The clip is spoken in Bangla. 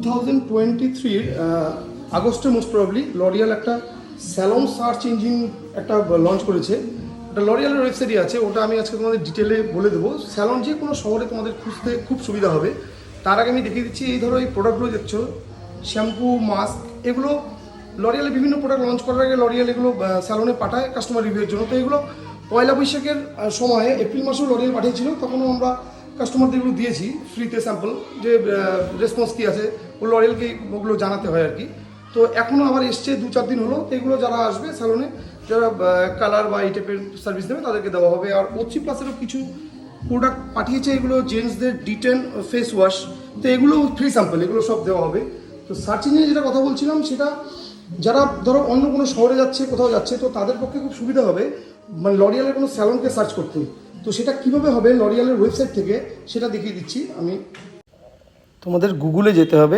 2023 আগস্টে মোস্ট প্রবাবলি লরিয়াল একটা স্যালন সার্চ ইঞ্জিন একটা লঞ্চ করেছে। একটা লরিয়ালের ওয়েবসাইটই আছে, ওটা আমি আজকে তোমাদের ডিটেলে বলে দেবো। স্যালন যে কোনো শহরে তোমাদের খুঁজতে খুব সুবিধা হবে। তার আগে আমি দেখিয়ে দিচ্ছি, এই ধরো এই প্রোডাক্টগুলো দেখছো, শ্যাম্পু, মাস্ক, এগুলো লরিয়ালে বিভিন্ন প্রোডাক্ট লঞ্চ করার আগে লরিয়াল এগুলো স্যালনে পাঠায় কাস্টমার রিভিউয়ের জন্য। তো এগুলো পয়লা বৈশাখের সময়ে এপ্রিল মাসেও লরিয়াল পাঠিয়েছিল, তখনও আমরা কাস্টমারদের এগুলো দিয়েছি ফ্রিতে স্যাম্পল, যে রেসপন্স কী আছে ও লরিয়ালকে ওগুলো জানাতে হয় আর কি। তো এখনও আবার এসছে 2-4 দিন হলো। এগুলো যারা আসবে স্যালনে, যারা কালার বা এই টাইপের সার্ভিস দেবে তাদেরকে দেওয়া হবে। আর ওচি প্লাসেরও কিছু প্রোডাক্ট পাঠিয়েছে, এগুলো জেন্টসদের ডিটেন ফেস ওয়াশ, তো এগুলো ফ্রি স্যাম্পল, এগুলো সব দেওয়া হবে। তো সার্চ ইঞ্জিনে যেটা কথা বলছিলাম, সেটা যারা ধরো অন্য কোনো শহরে যাচ্ছে, কোথাও যাচ্ছে, তো তাদের পক্ষে খুব সুবিধা হবে মানে লরিয়ালের কোনো স্যালনকে সার্চ করতে। তো সেটা কীভাবে হবে লরিয়ালের ওয়েবসাইট থেকে সেটা দেখিয়ে দিচ্ছি আমি। তোমাদের গুগলে যেতে হবে,